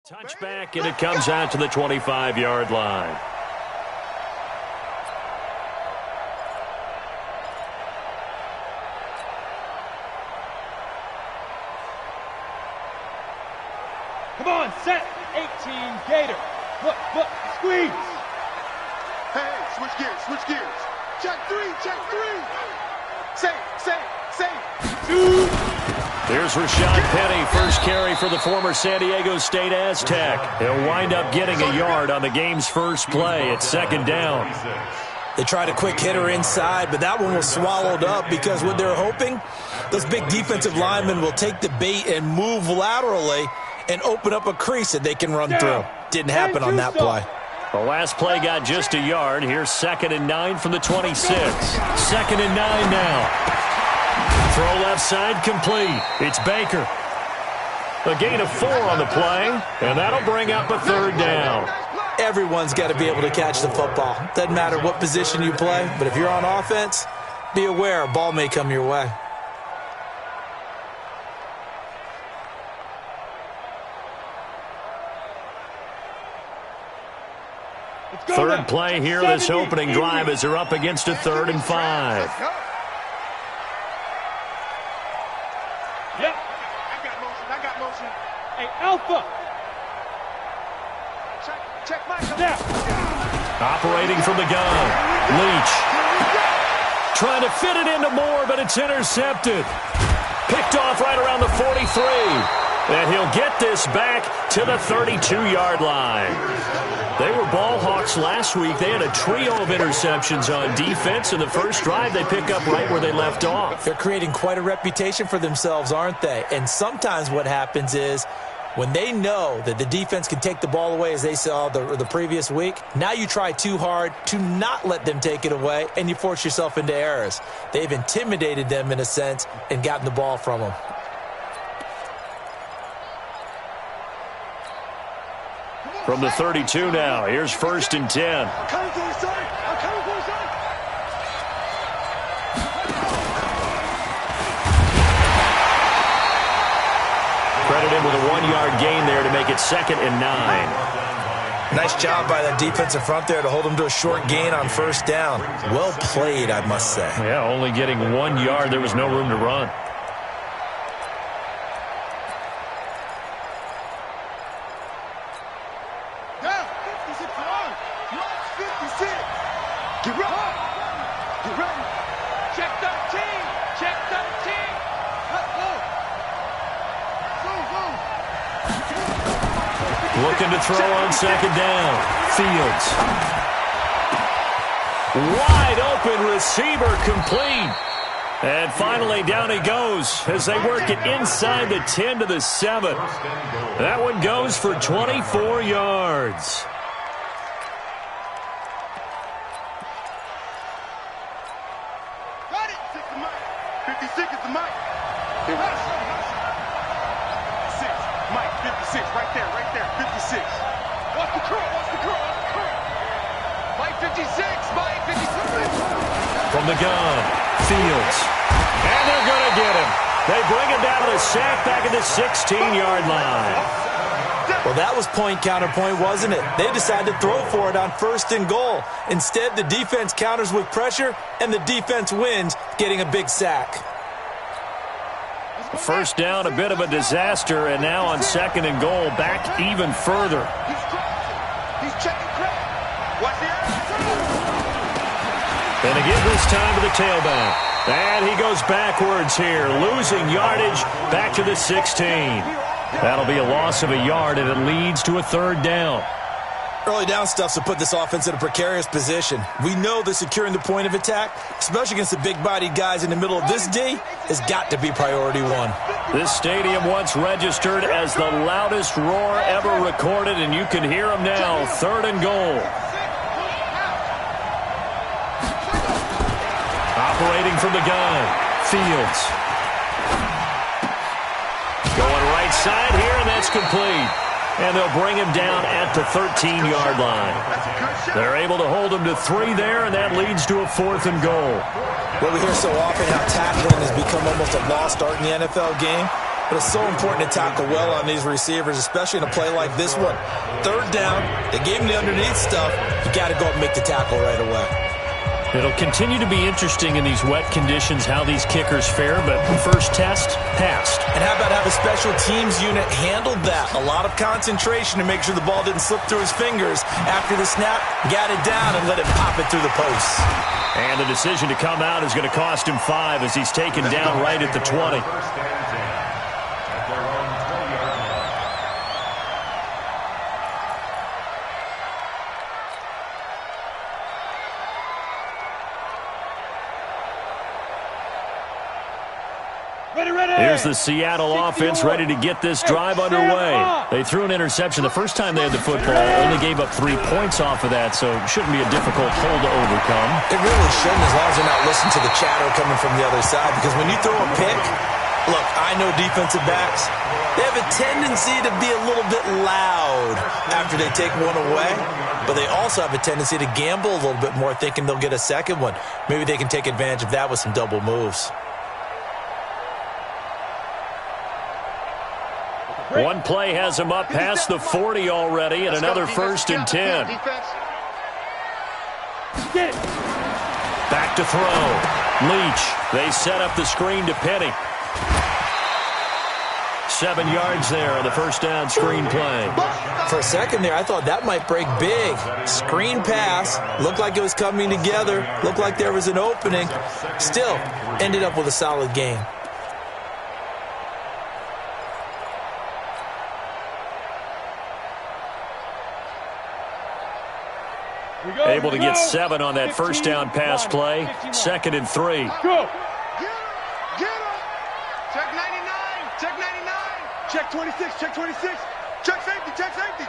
Touchback, and it comes out to the 25-yard line. Come on, set. 18 Gator. Look, squeeze. Hey, switch gears. Check three. Safe. Two. Here's Rashad Penny, first carry for the former San Diego State Aztec. He'll wind up getting a yard on the game's first play at second down. They tried a quick hitter inside, but that one was swallowed up because what they're hoping, those big defensive linemen will take the bait and move laterally and open up a crease that they can run through. Didn't happen on that play. The last play got just a yard. Here's 2nd and 9 from the 26. 2nd and 9 now. Throw left side complete. It's Baker. A gain of 4 on the play, and that'll bring up a third down. Everyone's got to be able to catch the football. Doesn't matter what position you play, but if you're on offense, be aware a ball may come your way. Third play here this opening drive as they're up against a 3rd and 5. Yep. I got motion. Hey, Alpha. Check my Snap. Operating from the gun. Leach. Trying to fit it into Moore, but it's intercepted. Picked off right around the 43. And he'll get this back to the 32-yard line. They were ball hawks last week. They had a trio of interceptions on defense. In the first drive, they pick up right where they left off. They're creating quite a reputation for themselves, aren't they? And sometimes what happens is when they know that the defense can take the ball away, as they saw the previous week, now you try too hard to not let them take it away, and you force yourself into errors. They've intimidated them in a sense and gotten the ball from them. From the 32 now, here's 1st and 10. I'm coming for the side. Credit him with a 1-yard gain there to make it 2nd and 9. Nice job by the defensive front there to hold them to a short gain on 1st down. Well played, I must say. Yeah, only getting 1 yard. There was no room to run. Get ready. Check 13. Let's go. Looking to throw on 2nd down. Fields. Wide open receiver complete. And finally down he goes as they work it inside the 10 to the 7. That one goes for 24 yards. Got it. 56 is the mic. 56. Mike, 56. Right there. 56. Watch the curl. Mike 56. From the gun, Fields. And they're going to get him. They bring him down to the sack back at the 16-yard line. Well, that was point counterpoint, wasn't it? They decided to throw for it on 1st and goal. Instead, the defense counters with pressure, and the defense wins, getting a big sack. 1st down, a bit of a disaster, and now on 2nd and goal, back even further. He's checking crack. Watch the And again this time to the tailback. And he goes backwards here, losing yardage back to the 16. That'll be a loss of a yard, and it leads to a 3rd down. Early down stuff to put this offense in a precarious position. We know that securing the point of attack, especially against the big-bodied guys in the middle of this D, has got to be priority 1. This stadium once registered as the loudest roar ever recorded, and you can hear them now. 3rd and goal. Operating from the gun, Fields. Going right side here, and that's complete. And they'll bring him down at the 13-yard line. They're able to hold him to 3 there, and that leads to a 4th and goal. Well, we hear so often how tackling has become almost a lost art in the NFL game. But it's so important to tackle well on these receivers, especially in a play like this one. Third down, they gave him the underneath stuff. You got to go and make the tackle right away. It'll continue to be interesting in these wet conditions how these kickers fare, but first test, passed. And how about have a special teams unit handle that? A lot of concentration to make sure the ball didn't slip through his fingers. After the snap, got it down and let it pop it through the posts. And the decision to come out is going to cost him 5 as he's taken down right at the 20. Here's the Seattle offense ready to get this drive underway. They threw an interception the first time they had the football, only gave up 3 points off of that, so shouldn't be a difficult hole to overcome. It really shouldn't, as long as they're not listening to the chatter coming from the other side, because when you throw a pick, look, I know defensive backs, they have a tendency to be a little bit loud after they take one away, but they also have a tendency to gamble a little bit more, thinking they'll get a second one. Maybe they can take advantage of that with some double moves. One play has him up past the 40 already, and another 1st and 10. Back to throw. Leach. They set up the screen to Penny. 7 yards there on the first down screen play. For a second there, I thought that might break big. Screen pass. Looked like it was coming together. Looked like there was an opening. Still, ended up with a solid game. Able to get 7 on that first down pass play. 2nd and 3. Go. Get him. Check 99. Check 99. Check 26. Check 26. Check safety. Check safety.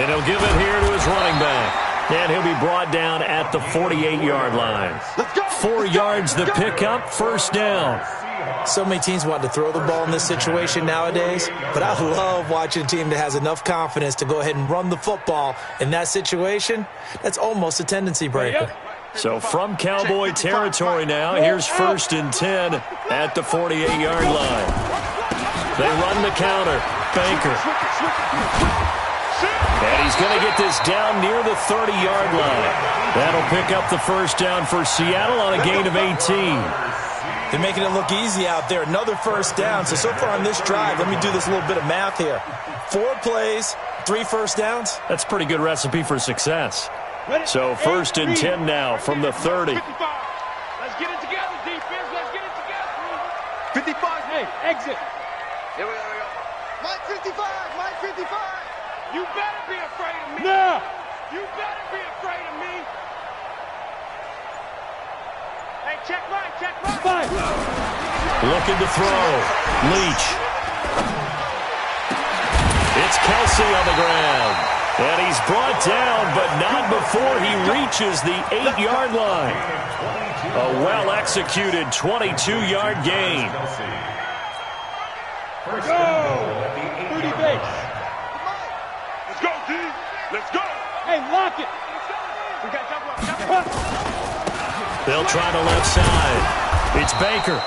And he'll give it here to his running back. And he'll be brought down at the 48-yard line. 4 yards the pickup, first down. So many teams want to throw the ball in this situation nowadays, but I love watching a team that has enough confidence to go ahead and run the football in that situation. That's almost a tendency breaker. So from Cowboy territory now, here's 1st and 10 at the 48-yard line. They run the counter. Baker. And he's going to get this down near the 30-yard line. That'll pick up the first down for Seattle on a gain of 18. They're making it look easy out there. Another first down. So far on this drive, let me do this little bit of math here. 4 plays, 3 first downs. That's a pretty good recipe for success. So 1st and 10 now from the 30. Let's get it together, defense. Let's get it together. 55. Hey, exit. Here we go. Line 55. Line 55. You better be afraid of me. No. You better be afraid of me. Hey, check right. Fine. Looking to throw. Leach. It's Kelsey on the ground. And he's brought down, but not before he reaches the 8-yard line. A well-executed 22-yard gain. Go. 30 base. Let's go, D. Let's go. Hey, lock it. They'll try the left side. It's Baker.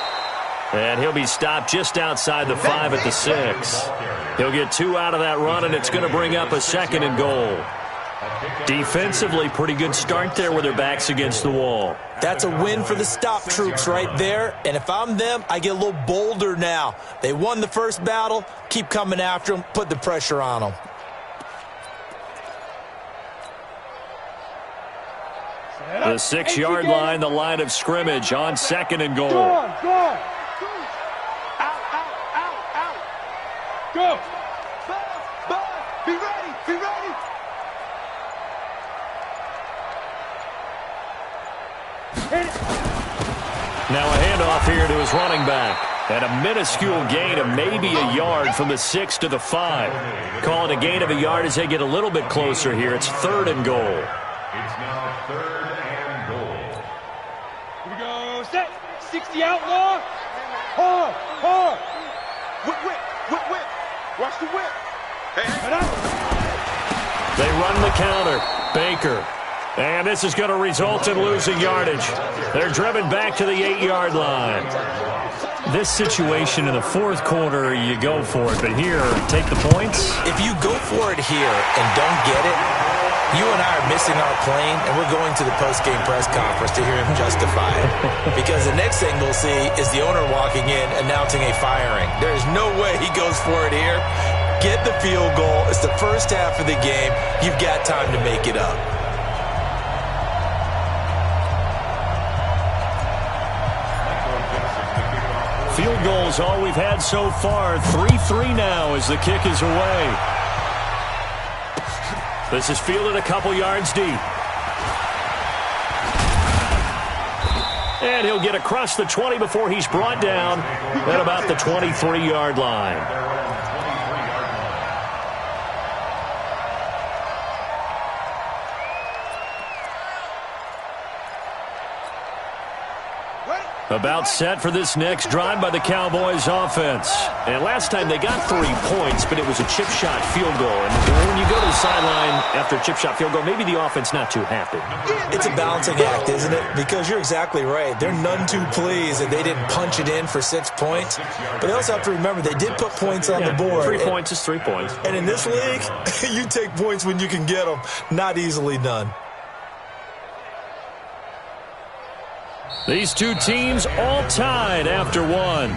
And he'll be stopped just outside the 5 at the 6. He'll get 2 out of that run, and it's going to bring up a 2nd and goal. Defensively, pretty good start there with their backs against the wall. That's a win for the stop troops right there. And if I'm them, I get a little bolder now. They won the first battle. Keep coming after them. Put the pressure on them. The 6-yard line, the line of scrimmage on 2nd and goal. Go on. Go. Be ready. Now a handoff here to his running back. And a minuscule gain of maybe a yard from the 6 to the 5. Call it a gain of a yard as they get a little bit closer here. It's 3rd and goal. It's now 3rd and goal. Here we go. Set. 60 outlaw. Hard. Whip. Watch the whip. Hey. They run the counter. Baker. And this is going to result in losing yardage. They're driven back to the 8-yard line. this situation in the fourth quarter, you go for it. But here, take the points. If you go for it here and don't get it, you and I are missing our plane, and we're going to the post-game press conference to hear him justify it. Because the next thing we'll see is the owner walking in announcing a firing. There is no way he goes for it here. Get the field goal. It's the first half of the game. You've got time to make it up. Field goal is all we've had so far. 3-3 now as the kick is away. This is fielded a couple yards deep. And he'll get across the 20 before he's brought down at about the 23-yard line. About set for this next drive by the Cowboys offense. And last time they got 3 points, but it was a chip shot field goal. And when you go to the sideline after a chip shot field goal, maybe the offense not too happy. It's a balancing act, isn't it? Because you're exactly right. They're none too pleased that they didn't punch it in for 6 points. But they also have to remember they did put points on the board. 3 points is 3 points. And in this league, you take points when you can get them. Not easily done. These two teams all tied after one.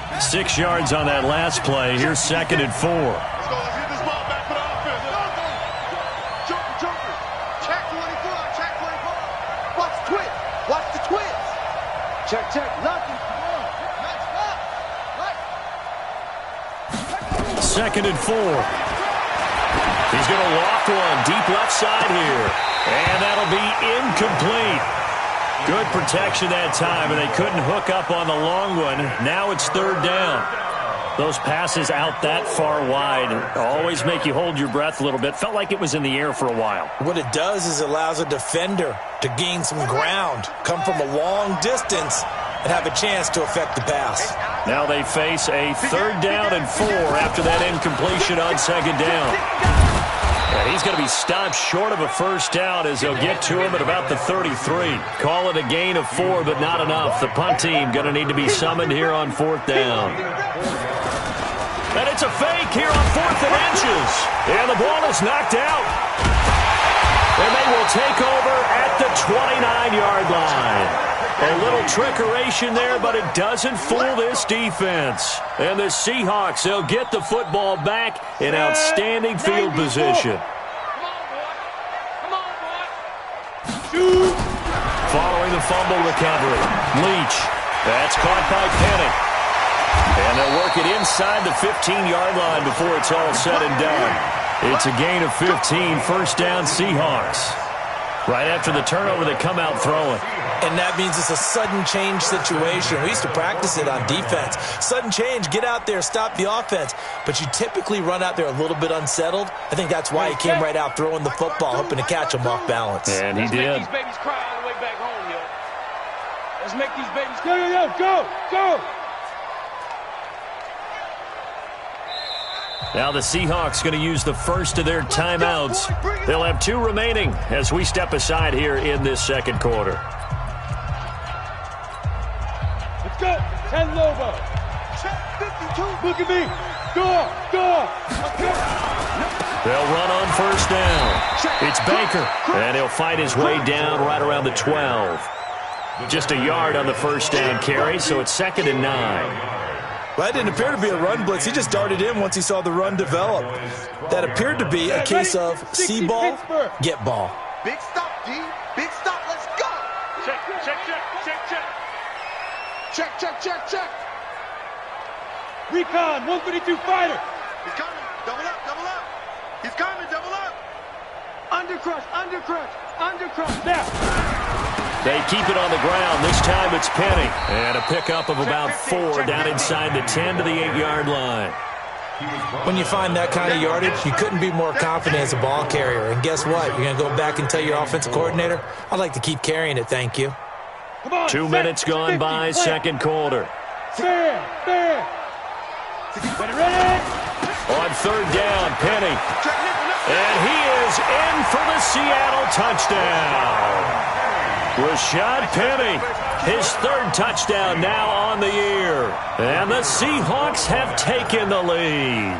The 6 yards on that last play. Here's 2nd and 4. Let's go. Let's get this ball back for the offense. Joker. Check 24. Check 24. Watch the twist. Watch the twist. Check. Nothing. Come on. Let's 2nd and 4. He's going to loft one deep left side here. And that'll be incomplete. Good protection that time, and they couldn't hook up on the long one. Now it's 3rd down. Those passes out that far wide always make you hold your breath a little bit. Felt like it was in the air for a while. What it does is it allows a defender to gain some ground, come from a long distance, and have a chance to affect the pass. Now they face a 3rd down and 4 after that incompletion on 2nd down. And he's going to be stopped short of a 1st down as they'll get to him at about the 33. Call it a gain of 4, but not enough. The punt team going to need to be summoned here on 4th down. And it's a fake here on 4th and inches. And the ball is knocked out. And they will take over at the 29-yard line. A little trickeration there, but it doesn't fool this defense. And the Seahawks, they'll get the football back in outstanding field position. Come on, boy. Following the fumble recovery, Leach. That's caught by Penny. And they'll work it inside the 15-yard line before it's all said and done. It's a gain of 15, 1st down Seahawks. Right after the turnover, they come out throwing. And that means it's a sudden change situation. We used to practice it on defense. Sudden change, get out there, stop the offense. But you typically run out there a little bit unsettled. I think that's why he came right out throwing the football, hoping to catch him off balance. And he did. Let's make these babies cry all the way back home, yo. Let's make these babies go. Now the Seahawks going to use the first of their timeouts. They'll have 2 remaining as we step aside here in this 2nd quarter. Let's go. 10 Lobo. Check 52. Look at me. Go. They'll run on 1st down. It's Baker. And he'll fight his way down right around the 12. Just a yard on the 1st down carry, so it's 2nd and 9. Well, that didn't appear to be a run blitz. He just darted in once he saw the run develop. That appeared to be a case of see ball, get ball. Big stop, D. Big stop. Let's go. Check. Recon, 152 fighter. He's coming. Double up. He's coming. Double up. Undercrush. Now. They keep it on the ground. This time it's Penny. And a pickup of about 4 down inside the 10 to the 8-yard line. When you find that kind of yardage, you couldn't be more confident as a ball carrier. And guess what? You're going to go back and tell your offensive coordinator, I'd like to keep carrying it, thank you. 2 minutes gone by, 2nd quarter. Fair. Ready? On 3rd down, Penny. And he is in for the Seattle touchdown. Rashad Penny, his third touchdown now on the year. And the Seahawks have taken the lead.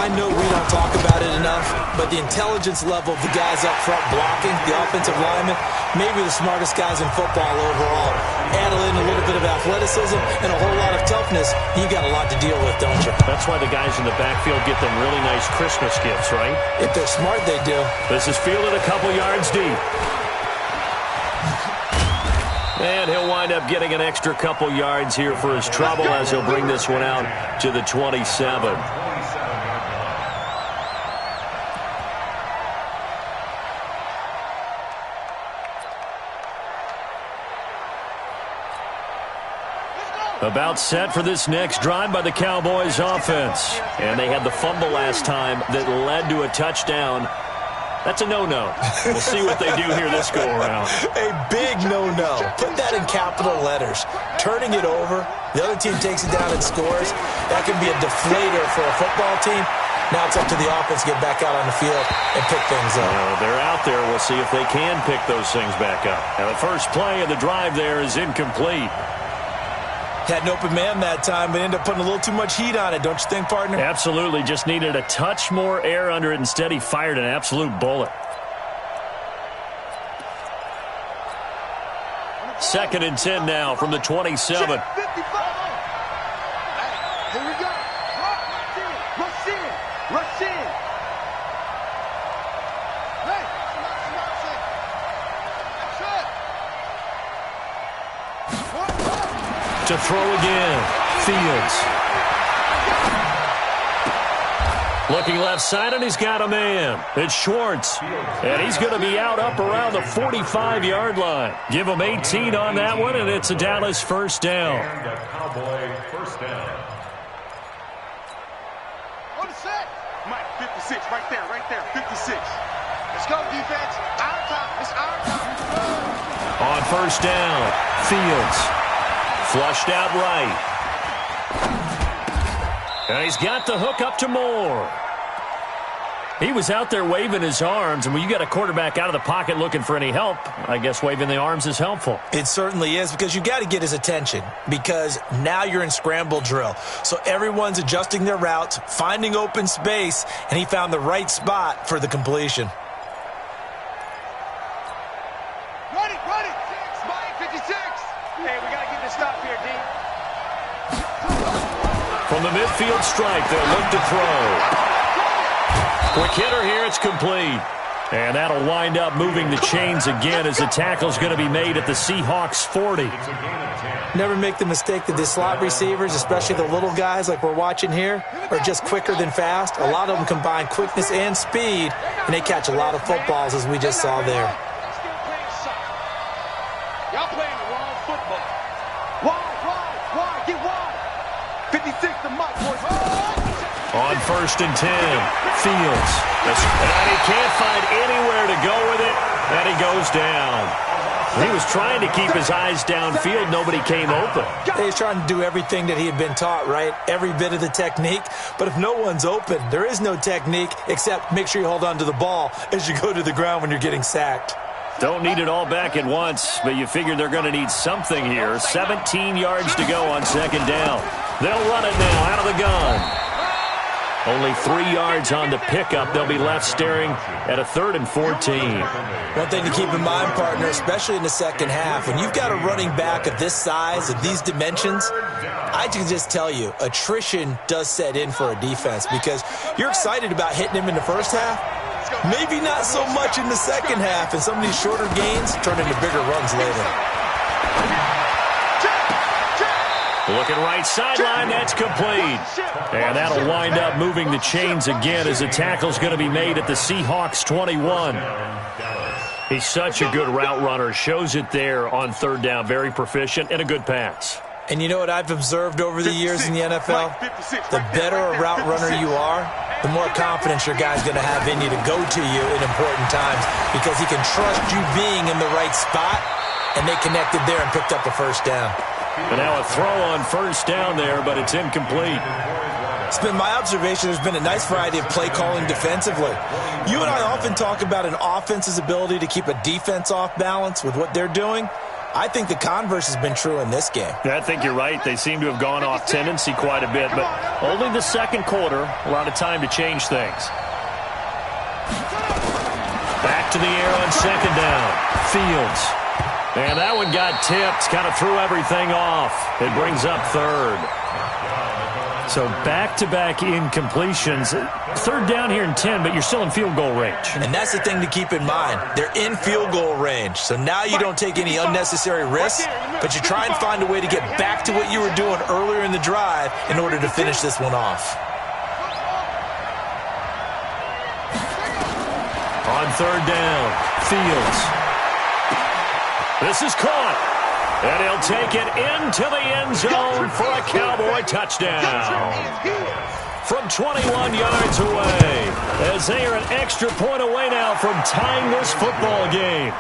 I know we don't talk about it enough, but the intelligence level of the guys up front blocking, the offensive linemen, maybe the smartest guys in football overall. Add in a little bit of athleticism and a whole lot of toughness, you got a lot to deal with, don't you? That's why the guys in the backfield get them really nice Christmas gifts, right? If they're smart, they do. This is fielded a couple yards deep. And he'll wind up getting an extra couple yards here for his trouble as he'll bring this one out to the 27. About set for this next drive by the Cowboys offense. And they had the fumble last time that led to a touchdown. That's a no-no. We'll see what they do here this go-around. A big no-no. Put that in capital letters. Turning it over, the other team takes it down and scores. That can be a deflator for a football team. Now it's up to the offense to get back out on the field and pick things up. They're out there. We'll see if they can pick those things back up. Now the first play of the drive there is incomplete. Had an open man that time, but ended up putting a little too much heat on it, don't you think, partner? Absolutely. Just needed a touch more air under it. Instead, he fired an absolute bullet. Second and 10 now from the 27. Here we go. Rush in. Rush in. Hey. To throw again. Fields. Looking left side, and he's got a man. It's Schwartz. And he's going to be out up around the 45-yard line. Give him 18 on that one, and it's a Dallas first down. And a Cowboy first down. On the set. Mike, 56, right there, 56. Let's go, defense. Our time. It's our time. On first down, Fields. Flushed out right. And he's got the hook up to Moore. He was out there waving his arms, and when you got a quarterback out of the pocket looking for any help, I guess waving the arms is helpful. It certainly is, because you got to get his attention, because now you're in scramble drill. So everyone's adjusting their routes, finding open space, and he found the right spot for the completion. Run it. Mike, 56. Hey, we got to get this stop here, D. From the midfield stripe, they'll look to throw. Quick hitter here, it's complete. And that'll wind up moving the chains again as the tackle's going to be made at the Seahawks 40. Never make the mistake that the slot receivers, especially the little guys like we're watching here, are just quicker than fast. A lot of them combine quickness and speed, and they catch a lot of footballs, as we just saw there. Y'all playing the wrong football. Wide. Get wide. 56 to Mike, boys. On first and 10, Fields. And he can't find anywhere to go with it, and he goes down. He was trying to keep his eyes downfield. Nobody came open. He's trying to do everything that he had been taught, right? Every bit of the technique. But if no one's open, there is no technique except make sure you hold on to the ball as you go to the ground when you're getting sacked. Don't need it all back at once, but you figure they're going to need something here. 17 yards to go on second down. They'll run it now out of the gun. Only 3 yards on the pickup. They'll be left staring at a 3rd and 14. One thing to keep in mind, partner, especially in the second half, when you've got a running back of this size, of these dimensions, I can just tell you, attrition does set in for a defense because you're excited about hitting him in the first half. Maybe not so much in the second half, and some of these shorter gains turn into bigger runs later. Looking right sideline, that's complete. And that'll wind up moving the chains again as the tackle's going to be made at the Seahawks 21. He's such a good route runner. Shows it there on third down. Very proficient and a good pass. And you know what I've observed over the years in the NFL? The better a route runner you are, the more confidence your guy's going to have in you to go to you in important times because he can trust you being in the right spot, and they connected there and picked up a first down. And now a throw on first down there, but it's incomplete. It's been my observation there's been a nice variety of play calling defensively. You and I often talk about an offense's ability to keep a defense off balance with what they're doing. I think the converse has been true in this game. Yeah, I think you're right. They seem to have gone off tendency quite a bit, but only the second quarter, a lot of time to change things. Back to the air on second down. Fields. And that one got tipped, kind of threw everything off. It brings up third. So back-to-back incompletions. Third down here in 10, but you're still in field goal range. And that's the thing to keep in mind. They're in field goal range. So now you don't take any unnecessary risks, but you try and find a way to get back to what you were doing earlier in the drive in order to finish this one off. On third down, Fields. This is caught. And he'll take it into the end zone for a Cowboy touchdown. From 21 yards away, as they are an extra point away now from tying this football game.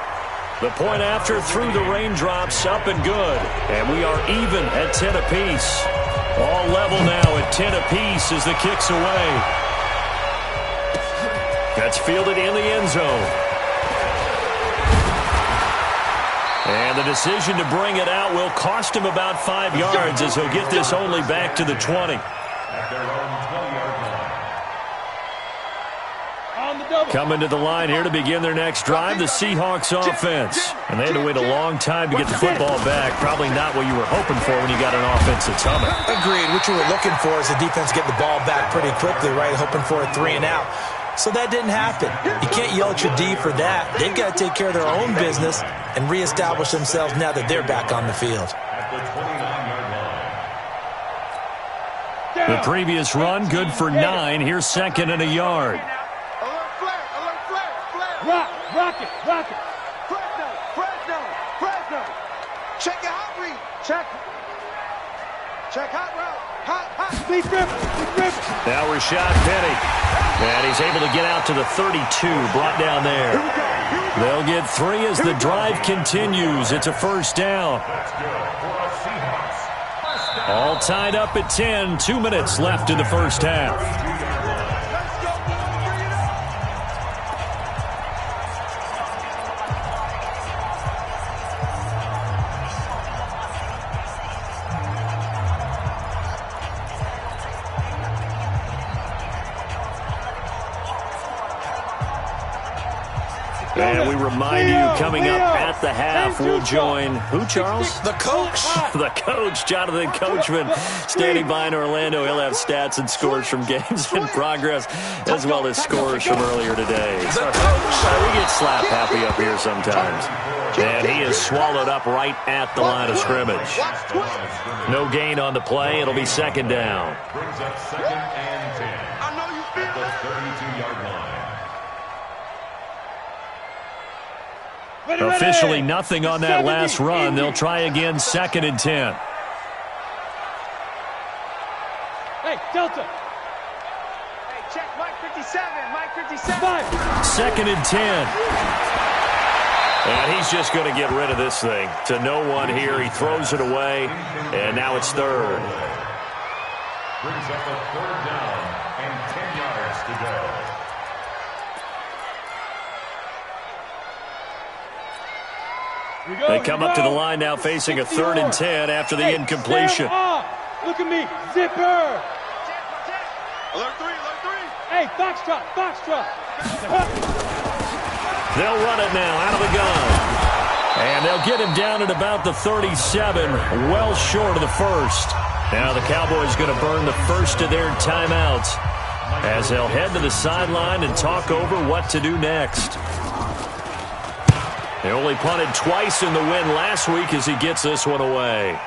The point after through the raindrops, up and good. And we are even at 10 apiece. All level now at 10 apiece as the kick's away. That's fielded in the end zone. And the decision to bring it out will cost him about 5 yards as he'll get this only back to the 20. Coming to the line here to begin their next drive, the Seahawks offense. And they had to wait a long time to get the football back. Probably not what you were hoping for when you got an offense that's humming. Agreed. What you were looking for is the defense get the ball back pretty quickly, right? Hoping for a 3 and out. So that didn't happen. You can't yell at your D for that. They've got to take care of their own business and reestablish themselves now that they're back on the field. The previous run, good for 9. Here's second and a yard. Alert flag. Rock it. Fresno. Check your hot read. Check hot route. Hot. Deep grip. Now Rashad Penny. And he's able to get out to the 32, brought down there. They'll get 3 as the drive continues. It's a first down. All tied up at 10. 2 minutes left in the first half. And we remind you, coming up at the half, we'll join who, Charles? The coach. The coach, Jonathan Coachman, standing by in Orlando. He'll have stats and scores from games in progress, as well as scores from earlier today. So, we get slap happy up here sometimes. And he is swallowed up right at the line of scrimmage. No gain on the play. It'll be second down. Brings up second and 10. I know you feel The it. 32-yard line. Officially nothing on that last run. They'll try again, second and 10. Hey, Delta. Hey, check Mike 57. Second and 10. And he's just going to get rid of this thing. To no one here. He throws it away, and now it's third. Brings up a third down and 10 yards to go. They come up to the line now facing a third and 10 after the incompletion. Look at me. Zipper. Alert 3. Hey, Foxtrot. They'll run it now out of the gun. And they'll get him down at about the 37, well short of the first. Now the Cowboys going to burn the first of their timeouts as they'll head to the sideline and talk over what to do next. They only punted twice in the win last week as he gets this one away.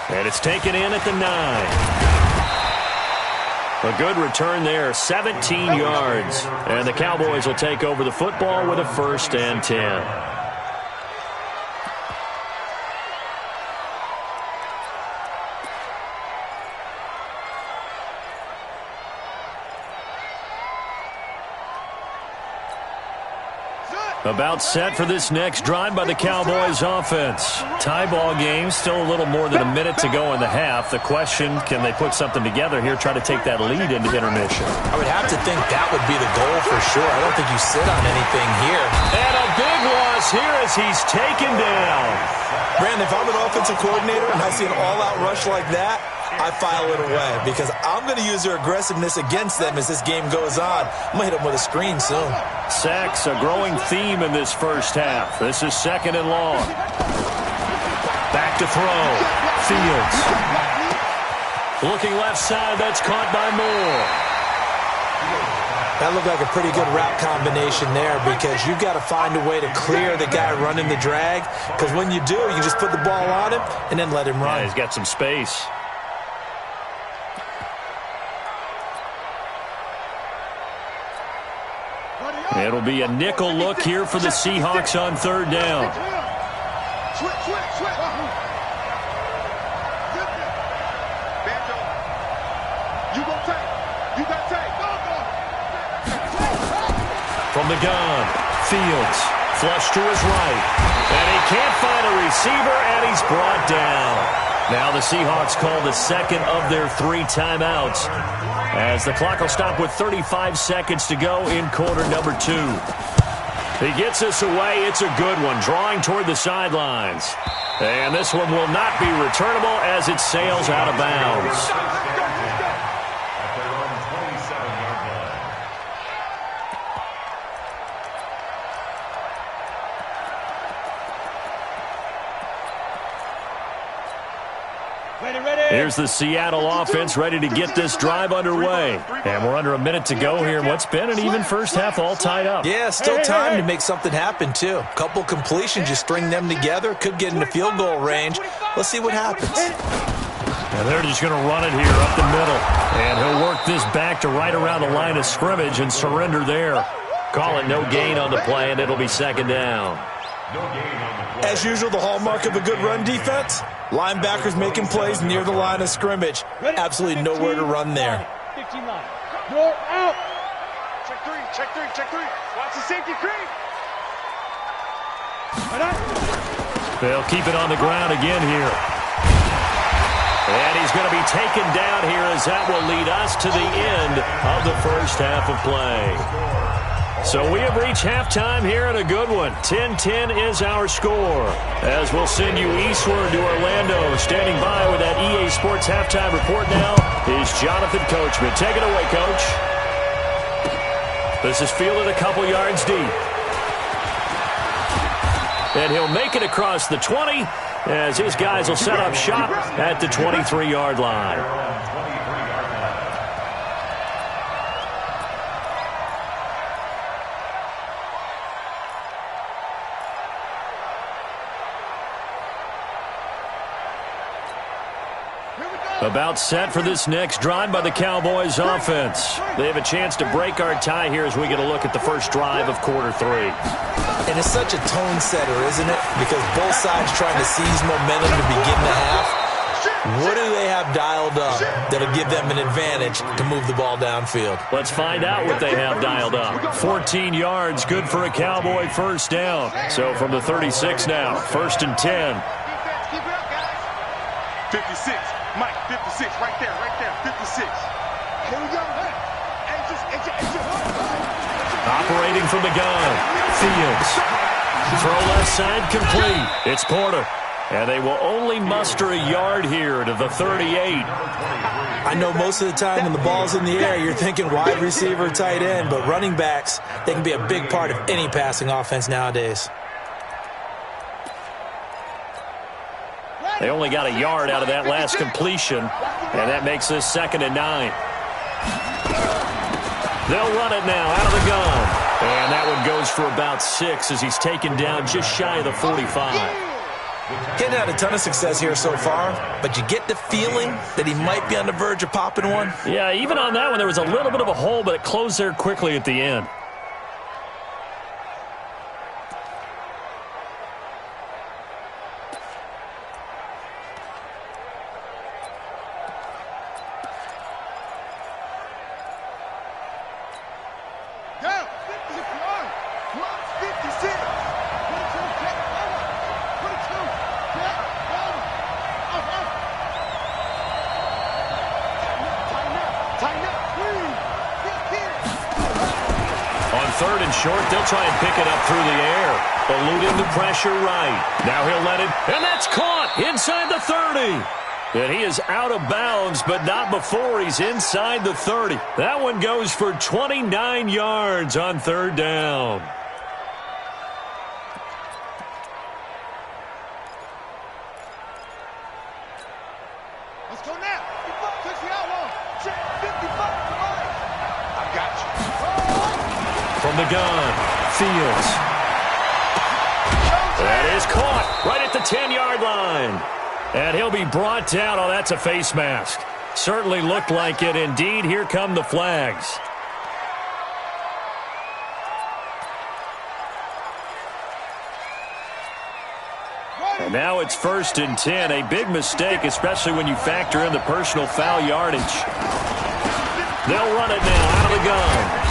And it's taken in at the 9. A good return there, 17 yards. And the Cowboys will take over the football with a first and 10. About set for this next drive by the Cowboys offense. Tie ball game, still a little more than a minute to go in the half. The question, can they put something together here, try to take that lead into intermission? I would have to think that would be the goal for sure. I don't think you sit on anything here. And a big loss here as he's taken down. Brandon, if I'm an offensive coordinator and I see an all-out rush like that, I file it away because I'm going to use their aggressiveness against them as this game goes on. I'm going to hit them with a screen soon. Sacks, a growing theme in this first half. This is 2nd and long. Back to throw. Fields. Looking left side, that's caught by Moore. That looked like a pretty good route combination there because you've got to find a way to clear the guy running the drag because when you do, you just put the ball on him and then let him run. Yeah, he's got some space. It'll be a nickel look here for the Seahawks on 3rd down. From the gun, Fields, flush to his right. And he can't find a receiver, and he's brought down. Now the Seahawks call the 2nd of their 3 timeouts as the clock will stop with 35 seconds to go in quarter number 2. He gets us away. It's a good one, drawing toward the sidelines. And this one will not be returnable as it sails out of bounds. Here's the Seattle offense ready to get this drive underway. And we're under a minute to go here in what's been an even first half all tied up. Yeah, still time to make something happen, too. A couple completions, you string them together, could get into field goal range. Let's see what happens. And they're just going to run it here up the middle. And he'll work this back to right around the line of scrimmage and surrender there. Call it no gain on the play, and it'll be 2nd down. As usual, the hallmark of a good run defense, linebackers making plays near the line of scrimmage. Absolutely nowhere to run there. 15 line. You're out. Check 3, check 3, check 3. Watch the safety creep. They'll keep it on the ground again here. And he's going to be taken down here as that will lead us to the end of the first half of play. So we have reached halftime here and a good one. 10-10 is our score. As we'll send you eastward to Orlando. Standing by with that EA Sports halftime report now is Jonathan Coachman. Take it away, Coach. This is fielded a couple yards deep. And he'll make it across the 20 as his guys will set up shop at the 23-yard line. About set for this next drive by the Cowboys offense. They have a chance to break our tie here as we get a look at the first drive of quarter 3. And it's such a tone setter, isn't it? Because both sides trying to seize momentum to begin the half. What do they have dialed up that'll give them an advantage to move the ball downfield? Let's find out what they have dialed up. 14 yards, good for a Cowboy first down. So from the 36 now, 1st and 10. 56. Mike, 56, right there, 56. Here we go. Operating from the gun, Fields. Throw left side complete. It's Porter. And they will only muster a yard here to the 38. I know most of the time when the ball's in the air, you're thinking wide receiver, tight end, but running backs, they can be a big part of any passing offense nowadays. They only got a yard out of that last completion, and that makes this 2nd and 9. They'll run it now out of the gun. And that one goes for about 6 as he's taken down just shy of the 45. Hadn't had a ton of success here so far, but you get the feeling that he might be on the verge of popping one. Yeah, even on that one, there was a little bit of a hole, but it closed there quickly at the end. Go! 56. 3rd and short. They'll try and pick it up through the air. Eluding the pressure right. Now he'll let it, and that's caught inside the 30. And he is out of bounds, but not before he's inside the 30. That one goes for 29 yards on 3rd down. Let's go now. 55 takes the outlaw. Check 55 to Mike. I got you. From the gun, Fields. That is caught right at the 10-yard line. And he'll be brought down. Oh, that's a face mask. Certainly looked like it. Indeed, here come the flags. And now it's 1st and 10. A big mistake, especially when you factor in the personal foul yardage. They'll run it now out of the gun.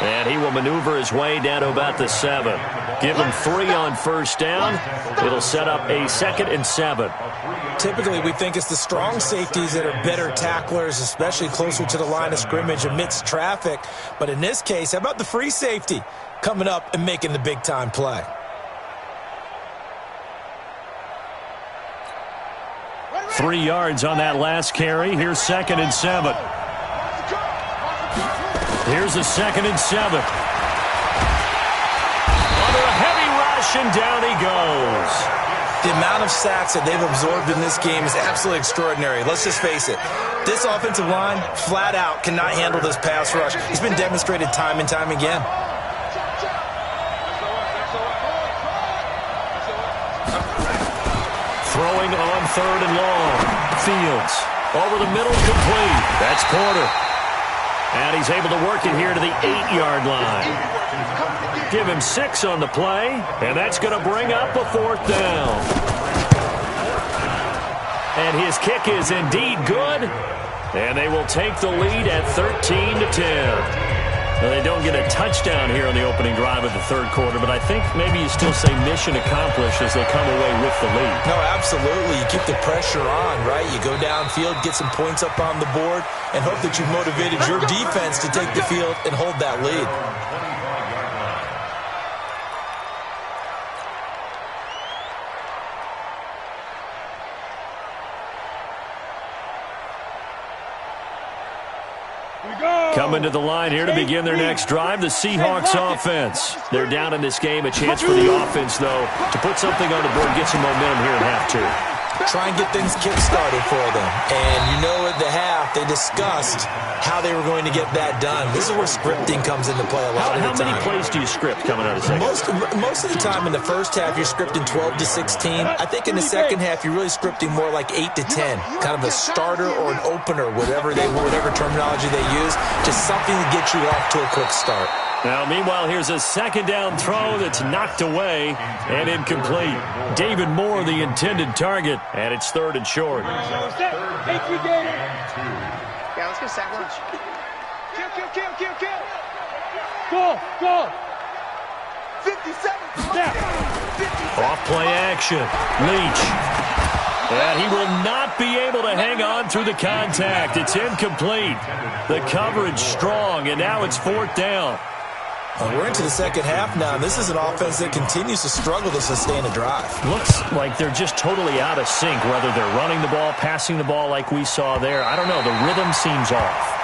And he will maneuver his way down to about the 7. Give him 3 on 1st down. It'll set up a 2nd and 7. Typically, we think it's the strong safeties that are better tacklers, especially closer to the line of scrimmage amidst traffic. But in this case, how about the free safety coming up and making the big-time play? Three yards on that last carry. Here's 2nd and 7. Here's a 2nd and 7. Under a heavy rush, and down he goes. The amount of sacks that they've absorbed in this game is absolutely extraordinary. Let's just face it. This offensive line, flat out, cannot handle this pass rush. It's been demonstrated time and time again. Throwing on 3rd and long. Fields over the middle, complete. That's Porter. And he's able to work it here to the 8-yard line. Give him 6 on the play, and that's going to bring up a 4th down. And his kick is indeed good, and they will take the lead at 13-10. Now, they don't get a touchdown here on the opening drive of the 3rd quarter, but I think maybe you still say mission accomplished as they come away with the lead. No, absolutely. You keep the pressure on, right? You go downfield, get some points up on the board, and hope that you've motivated your defense to take the field and hold that lead. Coming to the line here to begin their next drive, the Seahawks offense. They're down in this game. A chance for the offense, though, to put something on the board, get some momentum here in half 2. Try and get things kick-started for them. And you know at the half, they discussed how they were going to get that done. This is where scripting comes into play a lot of the time. How many plays do you script coming out of the second? Most of the time in the first half, you're scripting 12 to 16. I think in the second half, you're really scripting more like 8 to 10. Kind of a starter or an opener, whatever terminology they use. Just something to get you off to a quick start. Now, meanwhile, here's a 2nd down throw that's knocked away and incomplete. David Moore, the intended target, and it's 3rd and short. Yeah, let's go sack lunch. Kill. Go. 57. Off play action. Leach. And he will not be able to hang on through the contact. It's incomplete. The coverage strong, and now it's 4th down. We're into the second half now, and this is an offense that continues to struggle to sustain a drive. Looks like they're just totally out of sync, whether they're running the ball, passing the ball like we saw there. I don't know. The rhythm seems off.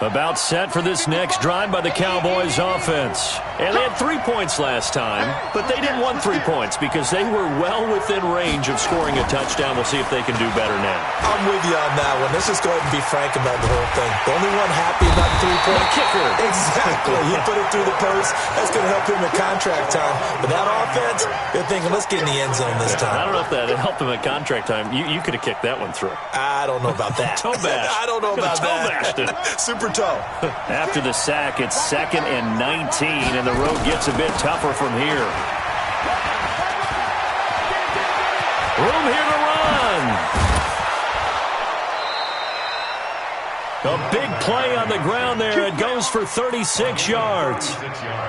About set for this next drive by the Cowboys offense. And they had 3 points last time, but they didn't want 3 points because they were well within range of scoring a touchdown. We'll see if they can do better now. I'm with you on that one. Let's just go ahead and be frank about the whole thing. The only one happy about the 3-point kicker. Exactly. He put it through the post. That's going to help him at contract time. But that offense, they're thinking, let's get in the end zone this time. I don't know if that helped him at contract time. You could have kicked that one through. I don't know about that. Toe bash. I don't know about that. Toe bashed it. Super toe. After the sack, it's 2nd and 19, and the road gets a bit tougher from here. Room here to run. A big play on the ground there. It goes goes for 36 yards.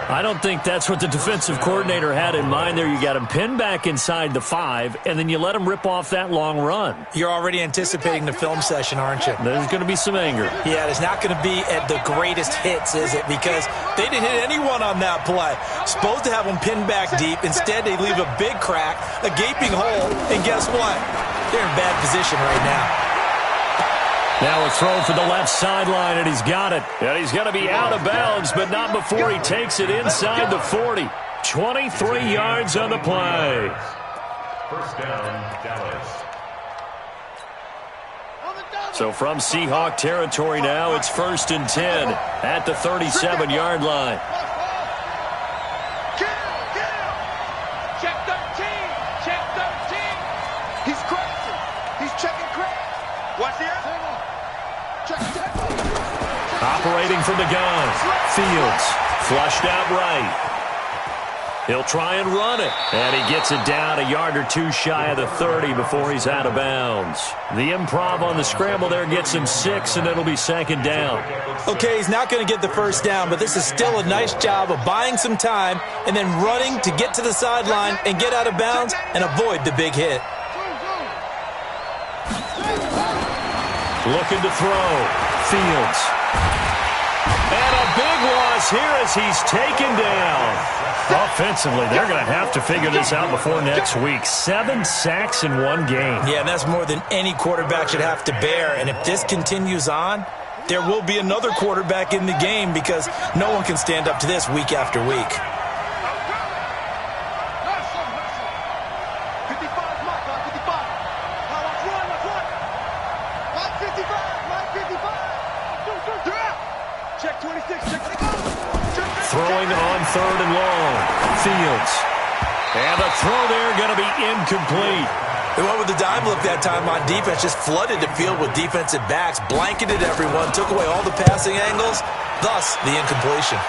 I don't think that's what the defensive coordinator had in mind there. You got him pinned back inside the 5, and then you let him rip off that long run. You're already anticipating the film session, aren't you? There's going to be some anger. Yeah, it's not going to be at the greatest hits, is it? Because they didn't hit anyone on that play. Supposed to have them pinned back deep. Instead, they leave a big crack, a gaping hole, and guess what? They're in bad position right now. Now a throw for the left sideline, and he's got it. And he's going to be out of bounds, but not before he takes it inside the 40. 23 yards on the play. First down, Dallas. So from Seahawk territory now, it's 1st and 10 at the 37-yard line. Get him! Check 13! Check 13! He's crashing. He's checking crash. Watch here. Check. Operating from the gun. Fields flushed out right. He'll try and run it. And he gets it down a yard or two shy of the 30 before he's out of bounds. The improv on the scramble there gets him 6, and it'll be 2nd down. Okay, he's not going to get the first down, but this is still a nice job of buying some time and then running to get to the sideline and get out of bounds and avoid the big hit. Looking to throw. Fields. And a big loss here as he's taken down. Offensively, they're going to have to figure this out before next week. 7 sacks in one game. Yeah, and that's more than any quarterback should have to bear. And if this continues on, there will be another quarterback in the game because no one can stand up to this week after week. 56. Throwing on 3rd and long. Fields. And the throw there going to be incomplete. They went with the dime look that time on defense, just flooded the field with defensive backs, blanketed everyone, took away all the passing angles, thus the incompletion.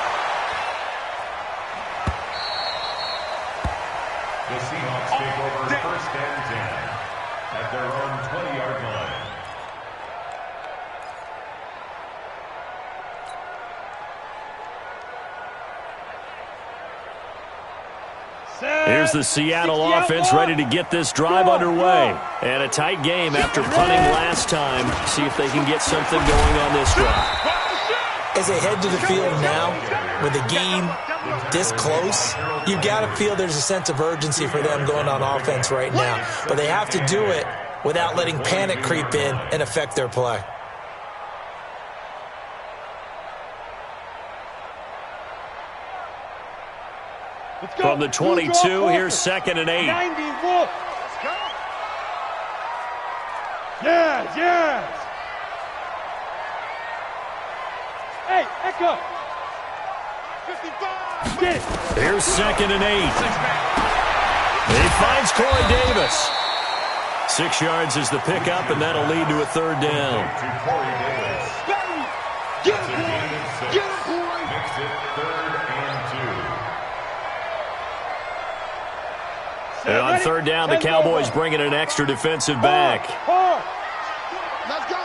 The Seahawks take over 1st and 10 at their own 20-yard line. Here's the Seattle offense ready to get this drive underway. And a tight game after punting last time. See if they can get something going on this drive. As they head to the field now, with the game this close, you've got to feel there's a sense of urgency for them going on offense right now. But they have to do it without letting panic creep in and affect their play. From the 22, here's 2nd and 8. 90, Wolf. Let's go. Yes. Hey, Echo. 55. Get it. Here's 2nd and 8. He finds Corey Davis. 6 yards is the pickup, and that'll lead to a 3rd down. To Corey Davis. Get him, boy. Makes it 3rd and 2. And on 3rd down, the Cowboys bring in an extra defensive back. Let's go.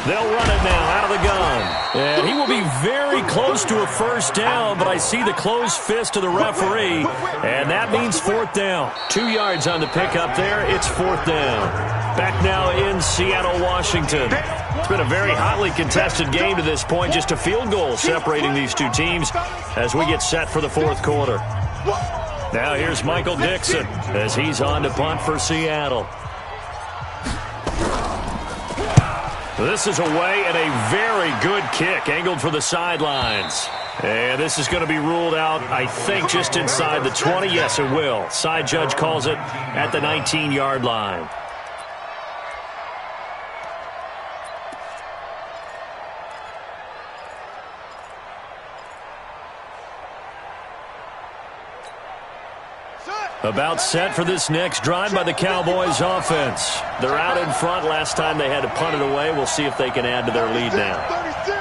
They'll run it now out of the gun. And he will be very close to a 1st down, but I see the closed fist of the referee, and that means 4th down. 2 yards on the pickup there. It's 4th down. Back now in Seattle, Washington. It's been a very hotly contested game to this point. Just a field goal separating these two teams as we get set for the 4th quarter. Now here's Michael Dixon as he's on to punt for Seattle. This is away and a very good kick angled for the sidelines. And this is going to be ruled out, I think, just inside the 20. Yes, it will. Side judge calls it at the 19-yard line. About set for this next drive by the Cowboys offense. They're out in front. Last time they had to punt it away. We'll see if they can add to their lead now.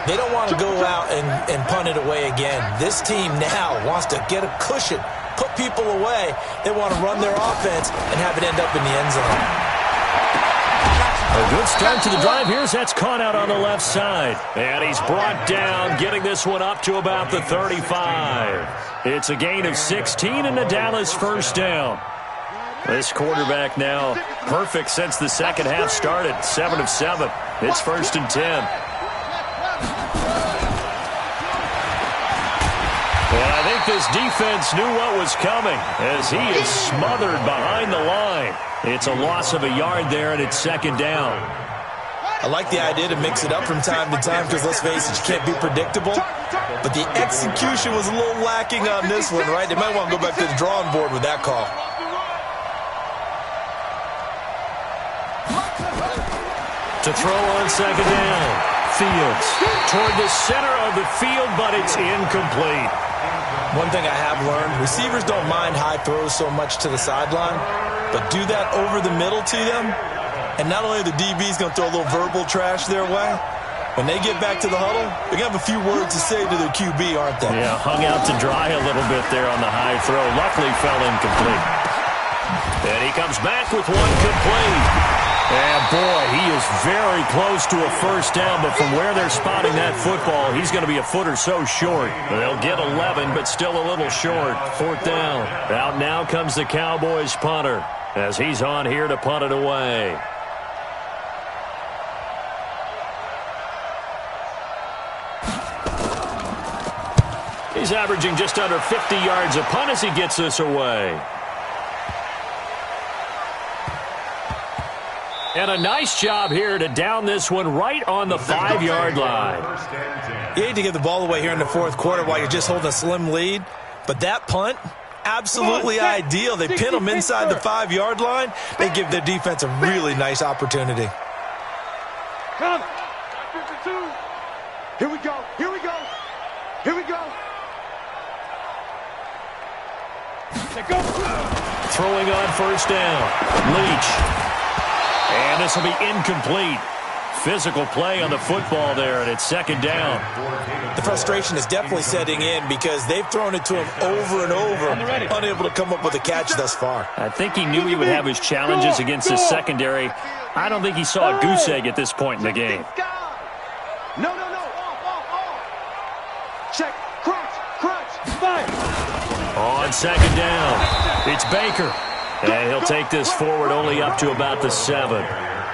They don't want to go out and punt it away again. This team now wants to get a cushion, put people away. They want to run their offense and have it end up in the end zone. A good start to the drive here as that's caught out on the left side. And he's brought down, getting this one up to about the 35. It's a gain of 16 and a Dallas first down. This quarterback now perfect since the second half started. 7 of 7. It's 1st and 10. And I think this defense knew what was coming as he is smothered behind the line. It's a loss of a yard there, and it's 2nd down. I like the idea to mix it up from time to time because, let's face it, you can't be predictable. But the execution was a little lacking on this one, right? They might want to go back to the drawing board with that call. To throw on 2nd down. Fields toward the center of the field, but it's incomplete. One thing I have learned, receivers don't mind high throws so much to the sideline, but do that over the middle to them, and not only are the DBs going to throw a little verbal trash their way, when they get back to the huddle, they're going to have a few words to say to their QB, aren't they? Yeah, hung out to dry a little bit there on the high throw. Luckily fell incomplete. And he comes back with one complete. And, boy, he is very close to a first down, but from where they're spotting that football, he's going to be a foot or so short. They'll get 11, but still a little short. 4th down. Out now comes the Cowboys punter as he's on here to punt it away. He's averaging just under 50 yards a punt as he gets this away. And a nice job here to down this one right on the 5-yard line. You hate to give the ball away here in the 4th quarter while you're just holding a slim lead, but that punt, absolutely ideal. They pin them inside the 5-yard line. They give their defense a really nice opportunity. Come. Here we go. Here we go. Here we go. Throwing on 1st down. Leach. And this will be incomplete. Physical play on the football there, and it's 2nd down. The frustration is definitely setting in because they've thrown it to him over and over, unable to come up with a catch thus far. I think he knew he would have his challenges against his secondary. I don't think he saw a goose egg at this point in the game. No. Off. Check. Crunch. Fire. On 2nd down, it's Baker. And he'll take this forward only up to about the 7.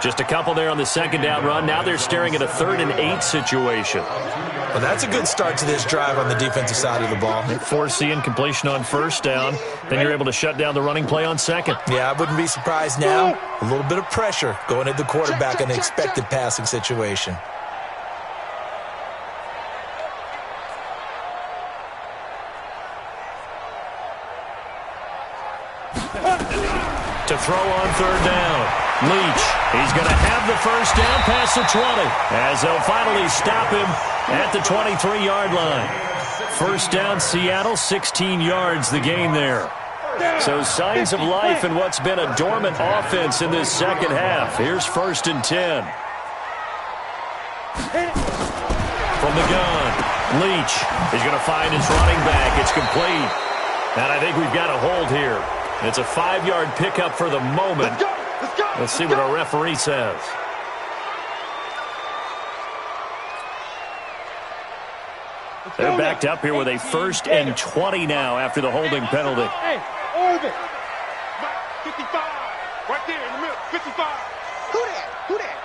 Just a couple there on the 2nd down run. Now they're staring at a 3rd and 8 situation. Well, that's a good start to this drive on the defensive side of the ball. They force the incompletion on 1st down. Then you're able to shut down the running play on 2nd. Yeah, I wouldn't be surprised now. A little bit of pressure going at the quarterback in an expected passing situation. To throw on 3rd down. Leach, he's going to have the first down past the 20 as they'll finally stop him at the 23-yard line. 1st down, Seattle, 16 yards the gain there. So signs of life in what's been a dormant offense in this 2nd half. Here's 1st and 10. From the gun, Leach is going to find his running back. It's complete. And I think we've got a hold here. It's a 5-yard pickup for the moment. Let's see what our referee says. They're backed up here with a 1st and 20 now after the holding penalty. Hey, Orbit. 55. Right there in the middle. 55. Who that?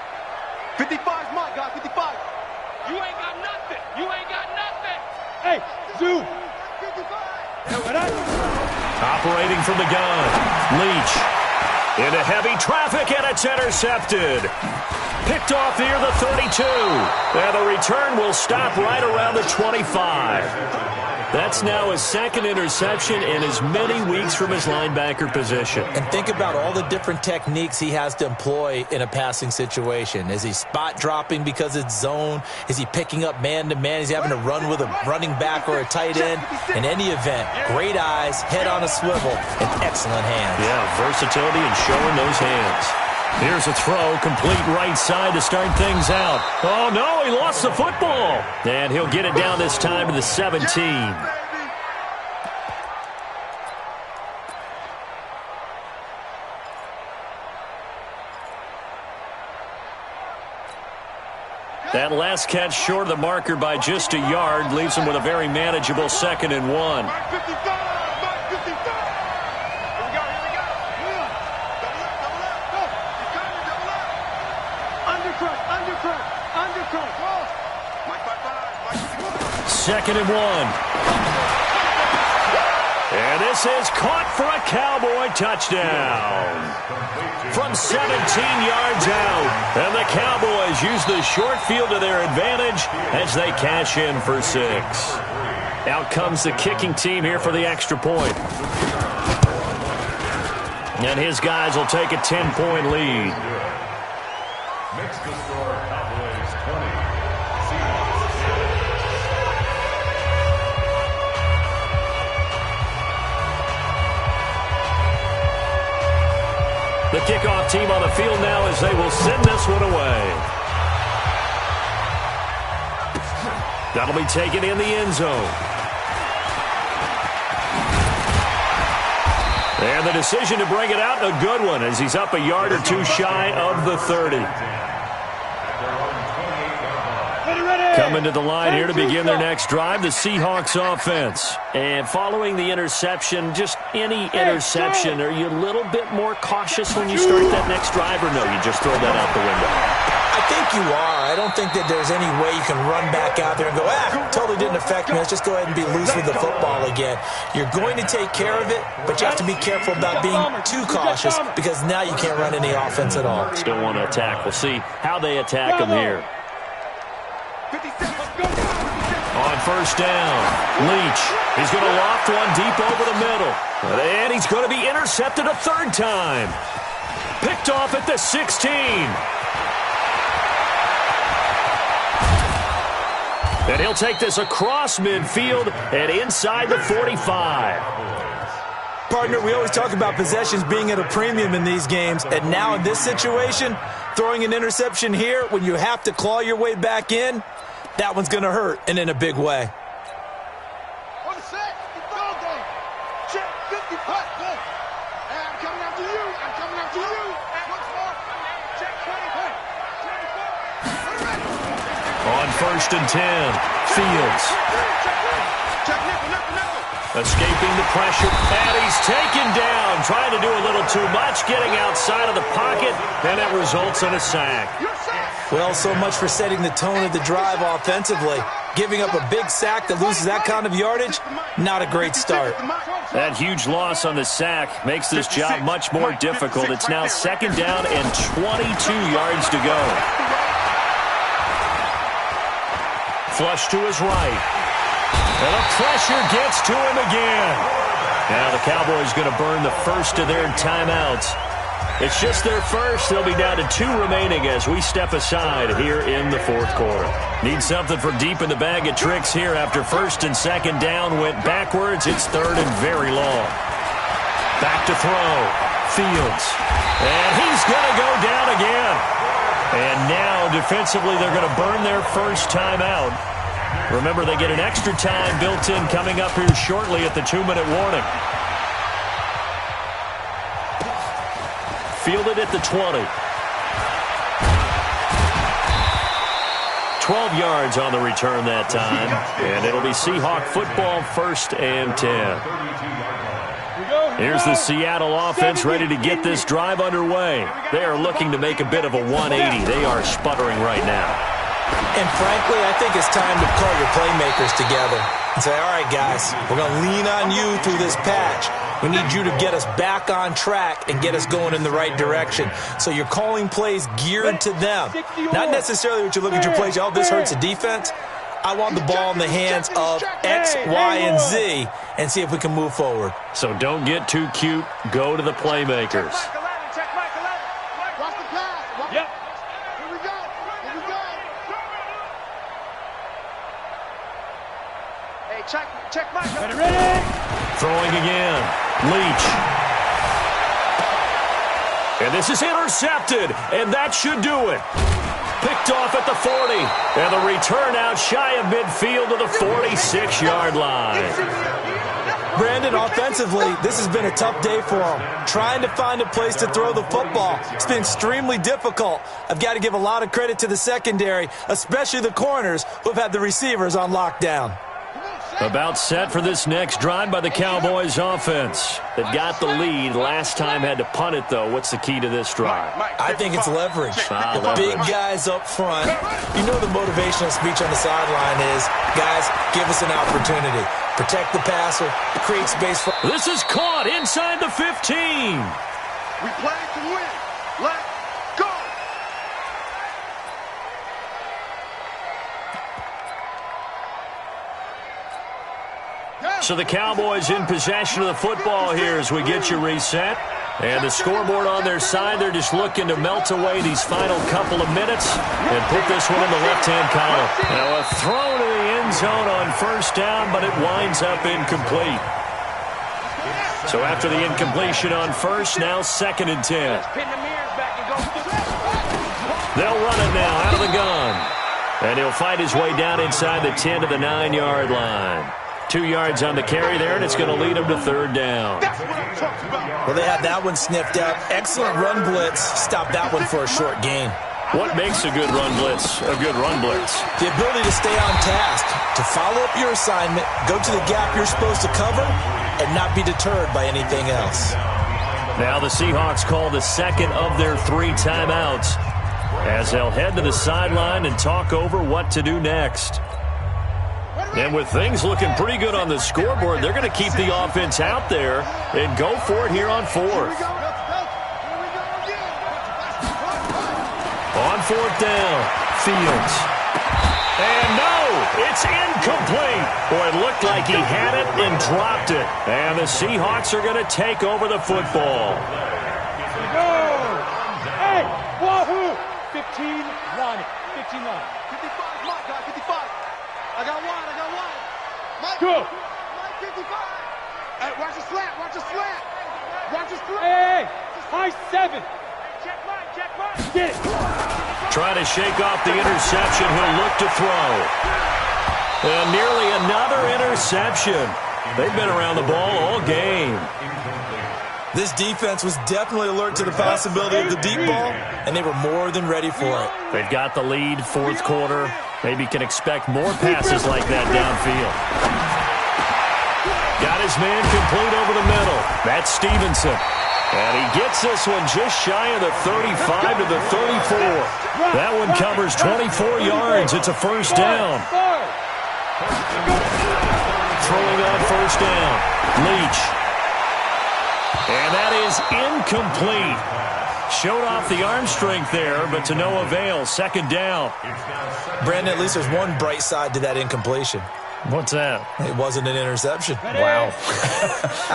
55's mine, guys. 55. You ain't got nothing. Hey, Zoo. 55. Operating from the gun. Leach into heavy traffic, and it's intercepted. Picked off near the 32. And the return will stop right around the 25. That's now his 2nd interception in as many weeks from his linebacker position. And think about all the different techniques he has to employ in a passing situation. Is he spot dropping because it's zone? Is he picking up man-to-man? Is he having to run with a running back or a tight end? In any event, great eyes, head on a swivel, and excellent hands. Yeah, versatility and showing those hands. Here's a throw, complete right side to start things out. Oh, no, he lost the football. And he'll get it down this time to the 17. That last catch short of the marker by just a yard leaves him with a very manageable 2nd and 1. Mike 55! Mike 55! Here we go, here we go. Double up, go. You're coming, double up. Undercut. Mike 55, Mike 55. 2nd and 1. And this is caught for a Cowboy touchdown. From 17 yards out. And the Cowboys use the short field to their advantage as they cash in for 6. Out comes the kicking team here for the extra point. And his guys will take a 10-point lead. Makes the score Cowboys 20, Seahawks 10. The kickoff team on the field now as they will send this one away. That'll be taken in the end zone. And the decision to bring it out, a good one, as he's up a yard or two shy of the 30. Coming to the line here to begin their next drive, the Seahawks offense. And following the interception, just any interception, are you a little bit more cautious when you start that next drive, or no, you just throw that out the window? I think you are. I don't think that there's any way you can run back out there and go, totally didn't affect me. Let's just go ahead and be loose with the football again. You're going to take care of it, but you have to be careful about being too cautious because now you can't run any offense at all. Still want to attack. We'll see how they attack him here. On first down, Leach. He's going to loft one deep over the middle. And he's going to be intercepted a 3rd time. Picked off at the 16. And he'll take this across midfield and inside the 45. Partner, we always talk about possessions being at a premium in these games. And now in this situation, throwing an interception here when you have to claw your way back in, that one's going to hurt, and in a big way. On the set, go. Check, 50, putt, go. Hey, I'm coming after you. Once more. Check, 20. On 1st and 10, Fields. Check, nickel. Escaping the pressure, and he's taken down. Trying to do a little too much, getting outside of the pocket, and it results in a sack. Well, so much for setting the tone of the drive offensively. Giving up a big sack that loses that kind of yardage, not a great start. That huge loss on the sack makes this job much more difficult. It's now 2nd down and 22 yards to go. Flush to his right. And the pressure gets to him again. Now the Cowboys going to burn the first of their timeouts. It's just their first. They'll be down to 2 remaining as we step aside here in the 4th quarter. Need something for deep in the bag of tricks here after 1st and 2nd down went backwards. It's 3rd and very long. Back to throw. Fields. And he's going to go down again. And now defensively they're going to burn their first timeout. Remember, they get an extra time built in coming up here shortly at the 2-minute warning. Fielded at the 20. 12 yards on the return that time. And it'll be Seahawk football 1st and 10. Here's the Seattle offense ready to get this drive underway. They are looking to make a bit of a 180. They are sputtering right now. And frankly, I think it's time to call your playmakers together and say, all right, guys, we're going to lean on you through this patch. We need you to get us back on track and get us going in the right direction. So you're calling plays geared to them. Not necessarily what you look at your plays, oh, this hurts the defense. I want the ball in the hands of X, Y, and Z and see if we can move forward. So don't get too cute. Go to the playmakers. Check Mike. Ready? Throwing again. Leach. And this is intercepted, and that should do it. Picked picked off at the 40. And the return out shy of midfield to the 46-yard line. Brandon, offensively, this has been a tough day for them. Trying to find a place to throw the football. It's been extremely difficult. I've got to give a lot of credit to the secondary, especially the corners who have had the receivers on lockdown. About set for this next drive by the Cowboys offense. They've got the lead. Last time had to punt it, though. What's the key to this drive? I think it's leverage. The leverage. Big guys up front. You know the motivational speech on the sideline is, guys, give us an opportunity. Protect the passer. Create space for... This is caught inside the 15. We play to win. Let's go. So the Cowboys in possession of the football here as we get you reset. And the scoreboard on their side, they're just looking to melt away these final couple of minutes and put this one in the left-hand column. Now a throw to the end zone on first down, but it winds up incomplete. So after the incompletion on first, now 2nd and 10. They'll run it now out of the gun. And he'll fight his way down inside the 10 to the 9-yard line. 2 yards on the carry there, and it's going to lead him to 3rd down. Well, they had that one sniffed out. Excellent run blitz. Stop that one for a short gain. What makes a good run blitz a good run blitz? The ability to stay on task, to follow up your assignment, go to the gap you're supposed to cover, and not be deterred by anything else. Now the Seahawks call the second of their 3 timeouts as they'll head to the sideline and talk over what to do next. And with things looking pretty good on the scoreboard, they're going to keep the offense out there and go for it here on 4th. On 4th down, Fields. And no, it's incomplete. Boy, it looked like he had it and dropped it. And the Seahawks are going to take over the football. Hey, wahoo! 15 line it. 15 line. 55, my guy, 55. I got one. Mike, Go. Mike, 55. Hey, watch the slant. Watch the slant. Hey, high 7. Check mine. Get it. Trying to shake off the interception. He'll look to throw. And nearly another interception. They've been around the ball all game. This defense was definitely alert to the possibility of the deep ball, and they were more than ready for it. They've got the lead, 4th quarter. Maybe can expect more passes like that downfield. Got his man complete over the middle. That's Stevenson. And he gets this one just shy of the 35 to the 34. That one covers 24 yards. It's a 1st down. Throwing on 1st down. Leach. And that is incomplete. Showed off the arm strength there, but to no avail. 2nd down. Brandon, at least there's one bright side to that incompletion. What's that? It wasn't an interception. Wow.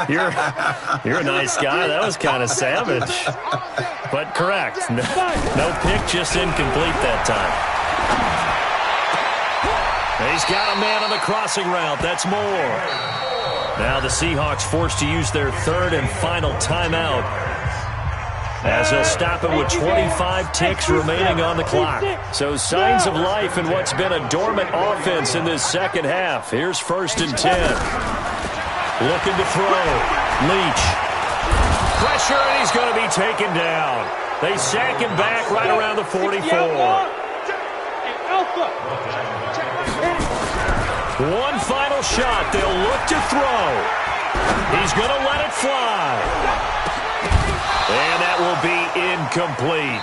You're a nice guy. That was kind of savage. But correct. No pick, just incomplete that time. He's got a man on the crossing route. That's more. Now the Seahawks forced to use their 3rd and final timeout as they'll stop it with 25 ticks remaining on the clock. So signs of life in what's been a dormant offense in this 2nd half. Here's 1st and 10. Looking to throw. Leach. Pressure, and he's going to be taken down. They sack him back right around the 44. One final shot. They'll look to throw. He's going to let it fly. And that will be incomplete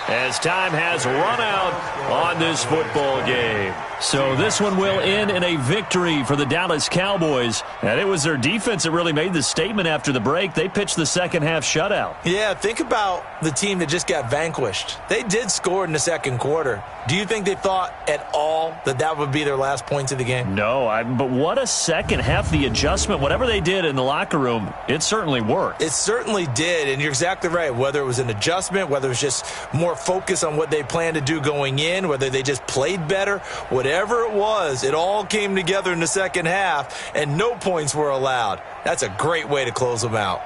as time has run out on this football game. So this one will end in a victory for the Dallas Cowboys. And it was their defense that really made the statement after the break. They pitched the 2nd half shutout. Yeah, think about the team that just got vanquished. They did score in the 2nd quarter. Do you think they thought at all that that would be their last points of the game? No, but what a 2nd half. The adjustment, whatever they did in the locker room, it certainly worked. It certainly did, and you're exactly right. Whether it was an adjustment, whether it was just more focus on what they planned to do going in, whether they just played better, whatever it was, it all came together in the 2nd half, and no points were allowed. That's a great way to close them out.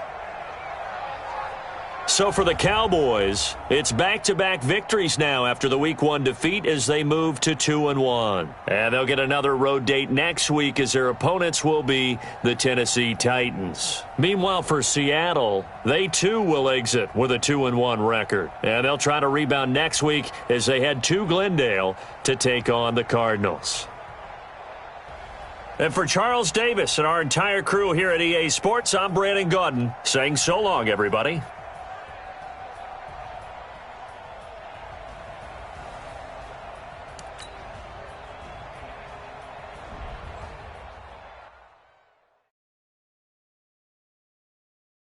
So for the Cowboys, it's back-to-back victories now after the Week 1 defeat as they move to 2-1. And they'll get another road date next week as their opponents will be the Tennessee Titans. Meanwhile, for Seattle, they too will exit with a 2-1 record. And they'll try to rebound next week as they head to Glendale to take on the Cardinals. And for Charles Davis and our entire crew here at EA Sports, I'm Brandon Gaudin saying so long, everybody.